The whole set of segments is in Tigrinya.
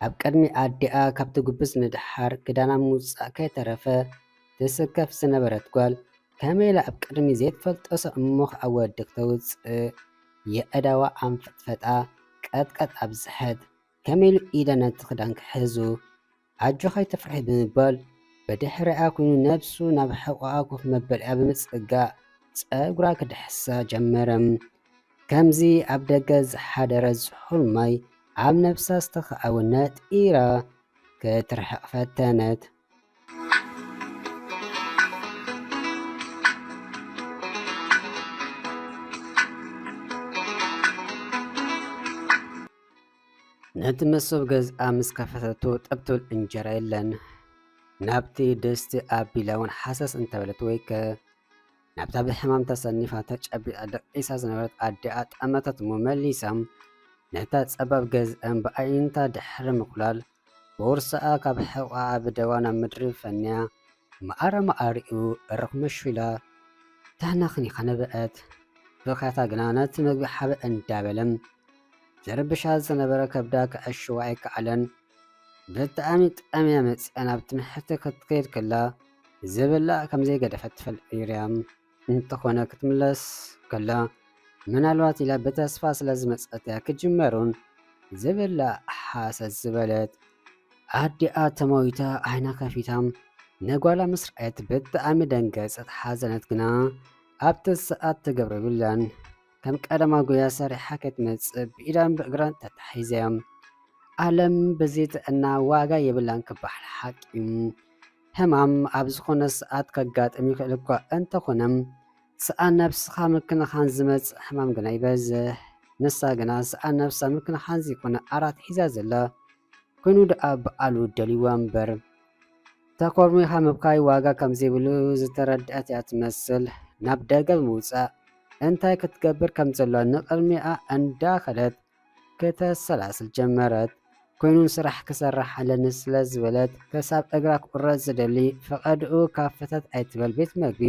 ኣብ ቅድሚ ኣዲኣ ካብቲ ጉብዝ ንድሓር ክዳና ምውፃእ ከይተረፈ ትስከፍ ዝነበረት ጓል ከመይ ኢላ ኣብ ቅድሚ ዘይትፈልጦ ሰብ እሞ ኣብ ወዲ ክተውፅእ የአዳዋ ኣንፈጥፈጣ ቀጥቀጥ ኣብዝሐት ከመይ ኢሉ ኢዳ ነቲ ክዳን ክሕዙ ኣጆ ከይተፍርሒ ብምባል በድሕሪኣ ኮይኑ ነብሱ ናብ ሕቖኣ ኮፍ መበልያ ብምፅጋዕ ፀጉራ ክድሕሳ ጀመረም። ከምዚ ኣብ ደገ ዝሓደረ ዝሑል ማይ ኣብ ነብሳ ዝተኸኣወ ነጢራ ክትርሕቕ ፈተነት። ነቲ መሶብ ገዝኣ ምስ ከፈተቶ ጠብትብል እንጀራ የለን። ናብቲ ድስቲ ኣቢላ እውን ሓሰስ እንተበለት ወይከ ናብታ ብሕማም ተሰኒፋ ተጨቢጣ ደቂሳ ዝነበረት ኣዲኣ ጠመተት እሞ መሊሳ ነታ ፀባብ ገዝአን ብኣይንታ ድሕሪ ምቁላል ቦርሳኣ ካብ ሕቑኣ ብደዋ ናብ ምድሪ ፈንያ መዓረ መዓሪኡ እርኽ መሽላ ታህናኽኒኻ ነበአት። ብኻታ ግና ነቲ ምግቢ ሓበ እንዳበለም ዘርብሻ ዝነበረ ከብዳ ክዕሽዋ ኣይከኣለን። ብጣዕሚ ጠምያ መፅያ ናብ ትምህርቲ ክትከይድ ከላ ዝብላዕ ከምዘይገደፈት ትፈልጥ ነይራ። እንተኾነ ክትምለስ ከላ ምናልባት ኢላ ብተስፋ ስለ ዝመፀት እያ ክጅመሩን ዝብላዕ ሓሰስ ዝበለት። ኣዲኣ ተመዊታ ዓይና ከፊታ ነጓላ ምስ ረኣየት ብጣዕሚ ደንገፀት ሓዘነት ግና ኣብቲ ሰዓት ትገብሮ የብላን። ከም ቀደማ ጉያ ሰሪሓ ከይትመፅእ ብኢዳን ብእግራን ተታሒዘያ ዓለም ብዘይጥዕና ዋጋ የብላን ክበሃል ሓቂ። ሕማም ኣብ ዝኾነ ሰዓት ከጋጥም ይኽእል እኳ እንተኾነ ሰኣን ነብስኻ ምክንኻን ዝመፅእ ሕማም ግና ይበዝሕ። ንሳ ግና ሰኣን ነብሳ ምክንኻን ዘይኮነ ዓራት ሒዛ ዘላ ኮይኑ ደኣ በዓሉ ደልይዋ እምበር ተኮርሚኻ ምብካይ ዋጋ ከምዘይብሉ ዝተረድአት እያ ትመስል። ናብ ደገ ብምውፃእ እንታይ ክትገብር ከም ዘላ ንቕድሚኣ እንዳኸደት ከተሰላስል ጀመረት። ኮይኑን ስራሕ ክሰርሕ ኣለኒ ስለ ዝበለት ክሳብ እግራ ክቁረፅ ዝደሊ ፈቐድኡ ካብ ፍተት ኣይትበል ቤት መግቢ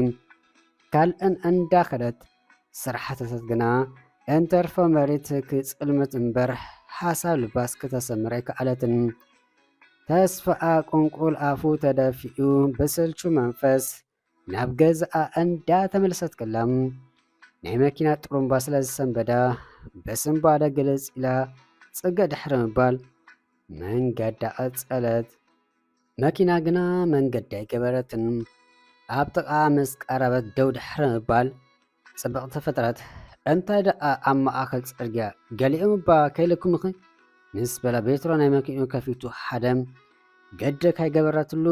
ካልእን እንዳኸደት ስራሕተታት ግና እንተርፎ መሬት ክፅልምት እምበር ሓሳብ ልባስ ክተሰምር ኣይከኣለትን። ተስፋኣ ቁንቁል ኣፉ ተደፊኡ ብስልቹ መንፈስ ናብ ገዝኣ እንዳተመለሰት ከላ ናይ መኪና ጥሩምባ ስለ ዝሰንበዳ በስንባደ ግልፅ ኢላ ፅገ ድሕሪ ምባል መንገዳ ቀፀለት። መኪና ግና መንገዲ ኣይገበረትን። ኣብ ጥቓ ምስ ቀረበት ደው ድሕሪ ምባል ፅብቕቲ ፍጥረት እንታይ ደኣ ኣብ ማእኸል ፅርግያ ገሊኦም እባ ከይልኩምኺ ምስ በላ ቤትሮ ናይ መኪንኡ ከፊቱ ሓደ ገዲ ካይገበረትሉ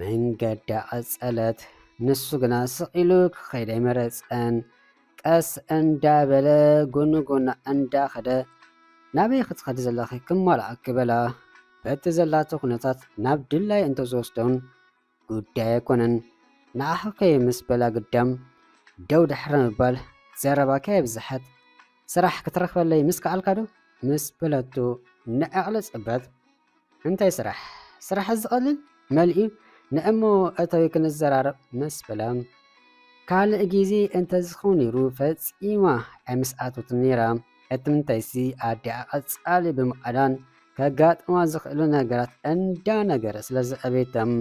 መንገዳ ቀፀለት። ንሱ ግና ስቂሉ ክኸይድ ኣይመረፀን። ቀስ እንዳበለ ጎኑ ጎና እንዳኸደ ናበይ ክትኸዲ ዘለኺ ክማልኣክ በላ። በቲ ዘላቶ ኩነታት ናብ ድላይ እንተዝወስዶን ጉዳይ ኣይኮነን። ንኣኸ ምስ በላ ግዳም ደው ድሕሪ ምባል ዘረባካ የብዝሐት ስራሕ ክትረክበለይ ምስ ከኣልካ ዶ ምስ በለቶ ንዕቕሊ ፅበት እንታይ ስራሕ ስራሕ ዝቐልል መልኡ ንእሞ እተዊ ክንዘራረብ ምስ በላ ካልእ ግዜ እንተዝኸውን ነይሩ ፈፂማ ኣይምስኣቶትን ነይራ። እቲ ምንታይሲ ኣዲኣ ቀፃሊ ብምቓዳን ከጋጥማ ዝኽእሉ ነገራት እንዳነገረ ስለ ዝዕበየቶም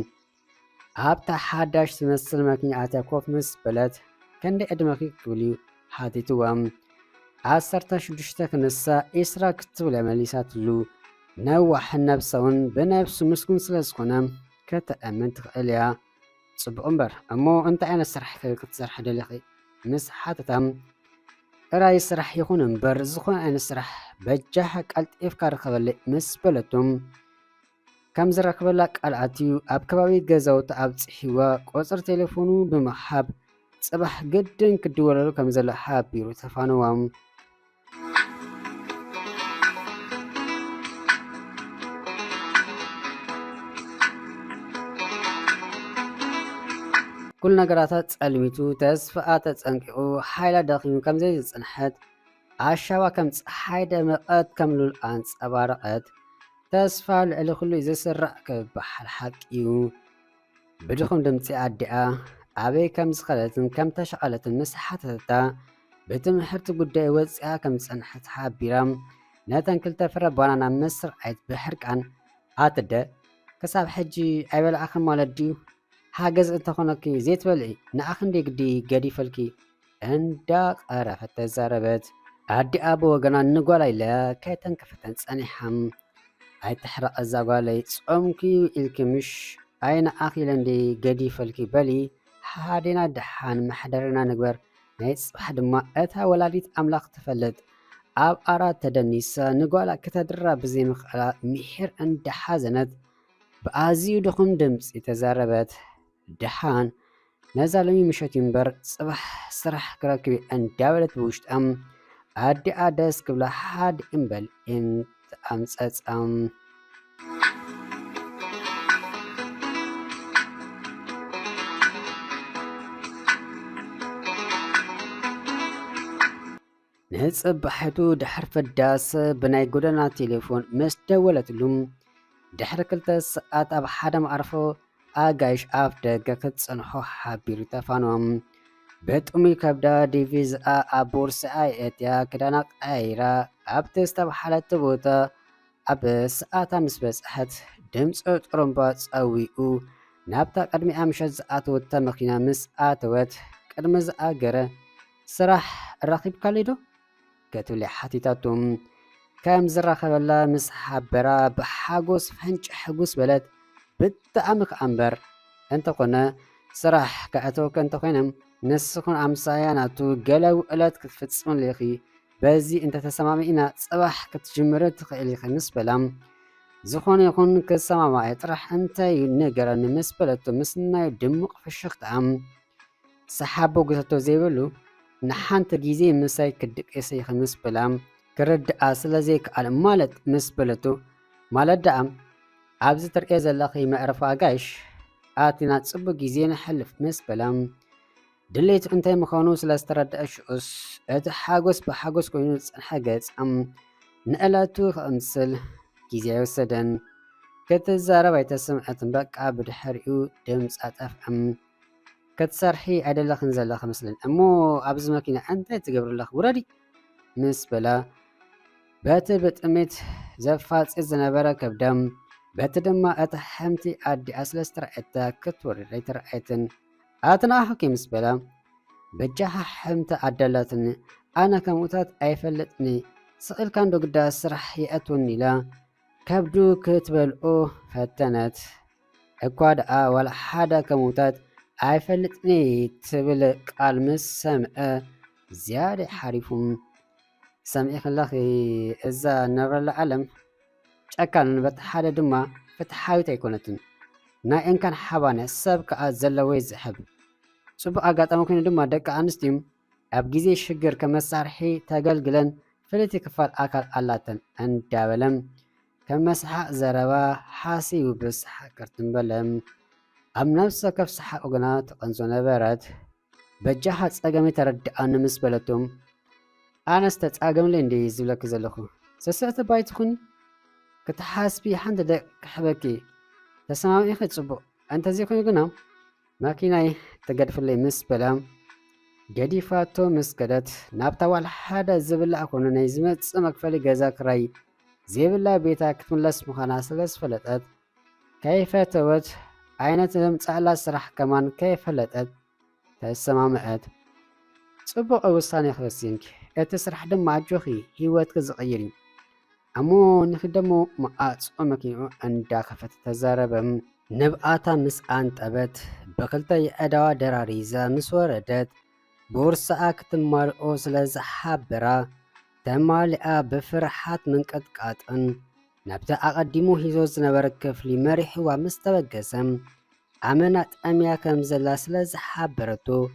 ኣብታ ሓዳሽ ትመስል መኪና ኣትያ ኮፍ ምስ በለት ክንደይ ዕድመኺ ክብል እዩ ሓቲትዋ። 16 ክንሳእ 20 ክትብል መሊሳትሉ ነዋሕ ነብሳ እውን ብነብሱ ምስጉን ስለ ዝኾነ ከተኣምን ትኽእል እያ። ፅቡቕ እምበር እሞ እንታይ ዓይነት ስራሕ ክትሰርሕ ደለኺ ምስ ሓተታ ራይ ስራሕ ይኹን እምበር ዝኾነ ዓይነት ስራሕ በጃሕ ቀልጢፍካ ርከበለይ ምስ በለቶም ከም ዝረክበላ ቃል ኣትዩ ኣብ ከባቢ ገዛውቲ ኣብፅሒዋ ቁፅሪ ቴሌፎኑ ብምሃብ ፅባሕ ግድን ክድወለሉ ከም ዘሎ ሓቢሩ ተፋነዋም። ኩሉ ነገራታት ፀልሚቱ ተስፋኣ ተፀንቂቑ ሓይላ ደኺሙ ከምዘይ ዝፅንሐት ኣሻዋ ከም ፀሓይ ደመቐት ከም ሉል ኣንፀባረቐት ተስፋ ልዕሊ ኩሉ ዝስራዕ ክበሃል ሓቂ እዩ። ብድኹም ድምፂ ኣዲኣ ኣበይ ከም ዝኸደትን ከም ተሸቐለትን ምስ ሓተታ ብትምህርቲ ጉዳይ ወፂኣ ከም ዝፀንሐት ሓቢራ ነተን ክልተ ፍረ ባናና ምስ ረኣየት ብሕርቃን أتدا كسب حجي أبل أخن مالديو حاجز أنت خناكي زيت بلعي نأخن دي قدي فلكي عندك عرفت تزاربت أدي أبو جنا نقول لا كيتن كفتن صني حم أي تحرق الزبالة صمكي الكمش أين أخي لندي قدي فلكي بلي حادنا دحان محضرنا نقبر نيس حد ما أتها ولاديت أملاق تفلت أب أراد تدنيسا نقول كتدرى بزي مخلا ميحر أن دحازنت بأزيو دخم دمس يتزاربت دحان نزالمي مشت ينبر صباح سرح كراكبي أن داولت بوشت أدي أدس قبل حد إمبل إن أمسأت نصبحتو دحر فداس بناي قدنا تليفون مستولت لهم دحر كلتا ساعات أب حدا معرفو أجايش أف دقا كتصنحو حبيرو تفانوم بتقومي كبدا ديفيز أبورس أي إتيا كداناك أيرا أب تستب حالة تبوتا أب ساعتا مسبسحت دمس ترمبات أويو نابتا قدمي أمشت زعات وتا مخينا مس آتوت قدمز آجرة سراح الرقيب كاليدو كتولي حتيتاتهم كم زرخبلا مس حبرا بحاجوس فهنج حجوس بلد بتأمك أمبر أنت قلنا سراح كأتوك أنت قينم نسخن أمساياناتو جلو ألات كتفتسون ليخي بازي أنت تسمعي إنا صباح كتجمرت خيلي خمس بلام زخون يكون كسمع معي طرح أنت ينقر أن مسبلتو مسنا يدمق في الشخط عم سحابو قصتو زيبلو نحانت جيزي مساي كدك إسي خمس بلام كرد أصل زيك على مالت مسبلتو مالت دعم عبز تركيز اللقي معرف عقاش آتنا تصبو جيزين حلف مسبلام دليت انتي مخانو سلاسترد أشعس اتحاقوس بحاقوس كوينوس حاقات نقلاتو خمسل جيزي وسدن كتزارة بيتسمعت بقى بدحريو دمس أتف كتسرحي عدل خنزل لخ مثلا أمو أبز ماكينة أنت تقبر لخ وردي مسبلا بات أميت زفات إذن بركة بدم بات دما أتحمتي أدي أسلس ترأيتا كتور ريت رأيتن آتنا حكي مسبلا بجاها حمت عدلتني أنا كموتات أيفلتني سئل كان دو قدا سرح يأتوني لا كبدو كتبلقو فتنت أكواد ولا حدا كموتات أيفلتني تبل قال مس سمع زيادة حريفهم سمعي خلاخي إذا نبر العالم أكان بتحدى دما فتحاوي تيكونتن نا إن كان حبانة السابق أزلوي زحب صبح أقاط ممكن دما دك أنستيم أبجيزي شجر كمسارحي تقلقلن فلتي كفال أكل ألاتن أن دابلم كمسحق زربا حاسي وبسحق كرتن بلم أم نفسك كفسحق أغنات قنزون بارد بجاحة أقامي ترد أن مسبلتم أنا استتأقم لندي زبلك زلخو سسعت بايتخوني كتحاسبي حند دك حبكي تسمعي إخي تصبو أنت زيكوني قنام ماكيناي تقدف اللي مسبلم جدي فاتو مسكدت نابتا والحادة زبلا أكون نيزمت سمك فلي غزاك راي زبلا بيتا كتملس مخانا سلس فلتت كيف توت عينة تمتعلا سرح كمان كيف فلتت تسمع مئات صبو أوصاني خلصينك اتسرح دم عجوخي هيوات كزغيري أمو نخدمو مقات أمكي أندا خفت تزاربم نبقاتا مسقان تبت بقلتا يأدوا دراريزا مسوردت بورسا كتمالقو سلزحابرا تمالئا بفرحات من قدقاتن نبتا أقدمو هيزوز نبركف لمريح ومستبقسم أمنات أميا كمزلا سلزحابرتو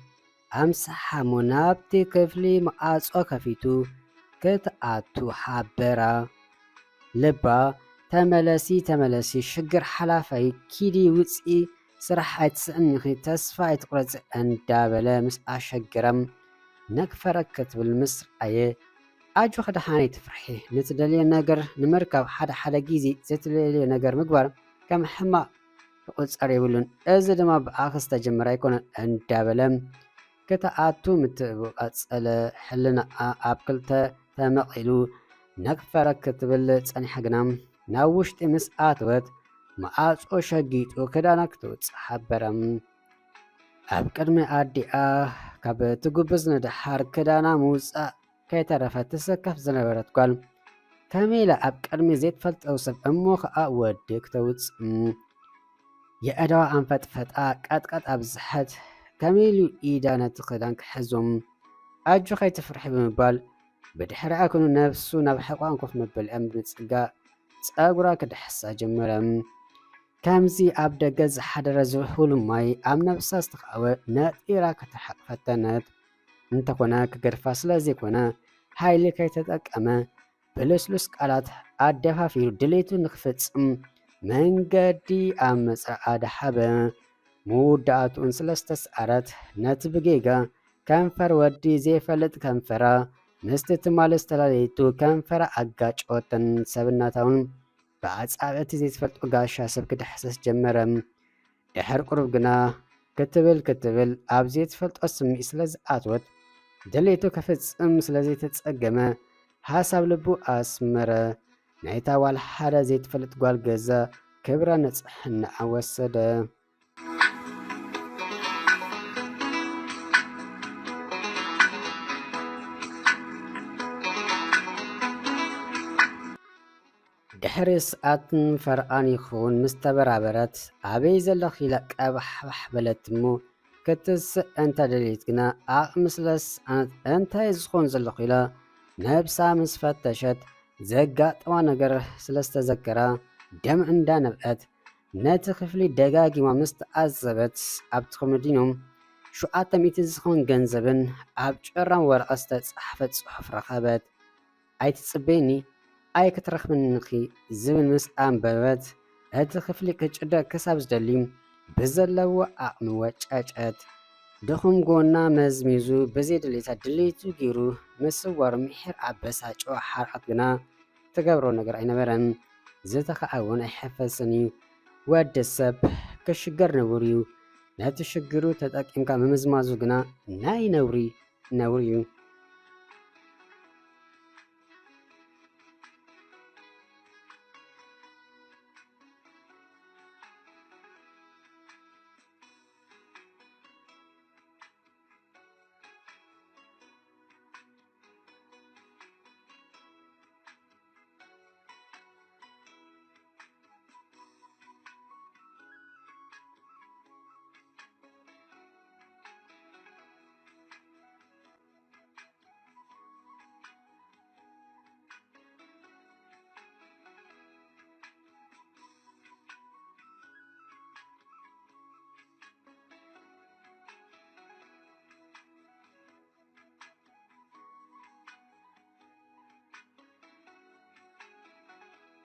أمسحا منابتي كفلي مقاصو كفيتو كتآتو حابرا لبا تملسي شجر حلافي كيدي وصي سرح أتسأنخي تسفا يتقرز أن دابلا مس أشجرم نكفركت بالمصر أيه أجو خد حاني تفرحي نتدلي نجر نمركب حدا جيزي زتلي نجر مقبر كم حما قلت أريولن أزد ما بآخس تجمع يكون أن دابلا كتآتو متبقات على حلنا أبقلتا تمقلو نكفركت بالتسأني حقنام ናብ ውሽጢ ምስ ኣትወት ማዓጾ ሸጊጡ ክዳና ክትውፅእ ሓበረም። ኣብ ቅድሚ ኣዲኣ ካብ ትጉብዝ ንድሓር ክዳና ምውፃእ ከይተረፈት ትስከፍ ዝነበረት ጓል ከመኢላ ኣብ ቅድሚ ዘይትፈልጦ ሰብ እሞ ከዓ ወዲ ክተውፅእ የአዳዋ ኣንፈጥፈጣ ቃጥቃጥ ኣብዝሐት ከመኢሉ ኢዳ ነቲ ክዳን ክሕዞም ኣጁ ከይትፍርሒ ብምባል ብድሕሪኣ ኩኑ ነፍሱ ናብ ሕቋን ኮፍ መበሊኣ ብምፅጋእ ፀጉራ ክድሕሳ ጀመረ። ከምዚ ኣብ ደገ ዝሓደረ ዝውሕሉ ማይ ኣብ ነብሳ ዝተኸኣወ ነጢራ ክትርሕቕ ፈተነት። እንተኾነ ክገድፋ ስለዘይኮነ ሃይሊ ከይተጠቀመ ብልስሉስ ቃላት ኣደፋፊሩ ድሌቱ ንክፍፅም መንገዲ ኣብ መፅርዓ ዳሓበ። መወዳእቱን ስለስተሰኣረት ነቲ ብጌጋ ከንፈር ወዲ ዘይፈልጥ ከንፈራ ምስቲ ትማል ዝተላለየቱ ከንፈራ ኣጋጭወተን ሰብናታውን ብኣጻብዕቲ ዘይትፈልጦ ጋሻ ሰብ ክድሕሰስ ጀመረ። ድሕር ቁርብ ግና ክትብል ኣብ ዘይትፈልጦ ስምዒት ስለዝኣትወት ድሌቱ ከፍፅም ስለዘይተፀገመ ሓሳብ ልቡ ኣስመረ። ናይታ ዋል ሓደ ዘይትፈልጥ ጓል ገዛ ክብረ ንጽሕናኣ ወሰደ። ድሕሪ ሰዓትን ፈርኣን ይኸውን ምስ ተበራበረት ኣበይ ዘለኺ ኢላ ቀባሕባሕ በለት እሞ ክትስእ እንተደልየት ግና ዓቕሚ ስለሰኣነት እንታይ ዝኸውን ዘለኹ ኢላ ነብሳ ምስ ፈተሸት ዘጋጠማ ነገር ስለስተዘከራ ደም እንዳነብአት ነቲ ክፍሊ ደጋጊማ ምስ ተኣዘበት ኣብቲ ኮመዲኖም 700 ዝኸውን ገንዘብን ኣብ ጭራም ወረቐት ዝተፃሕፈ ፅሑፍ ረኸበት። ኣይትፅበይኒ ኣይ ክትረኽብንኺ ዝብል ምስ ኣንበበት እቲ ክፍሊ ክጭደቕ ክሳብ ዝደሊ ብዘለዎ ዓቕሚ ወጨጨት። ድኹም ጎና መዝሚዙ ብዘይድሌታ ድሌቱ ገይሩ ምስዋሩ ምሕር ኣበሳጮ ሓርቀት ግና ትገብሮ ነገር ኣይነበረን። ዝተኸዓውን ኣይሐፈስን እዩ። ወዲ ሰብ ክሽገር ነውር እዩ። ነቲ ሽግሩ ተጠቂምካ ምምዝማዙ ግና ናይ ነውሪ እዩ።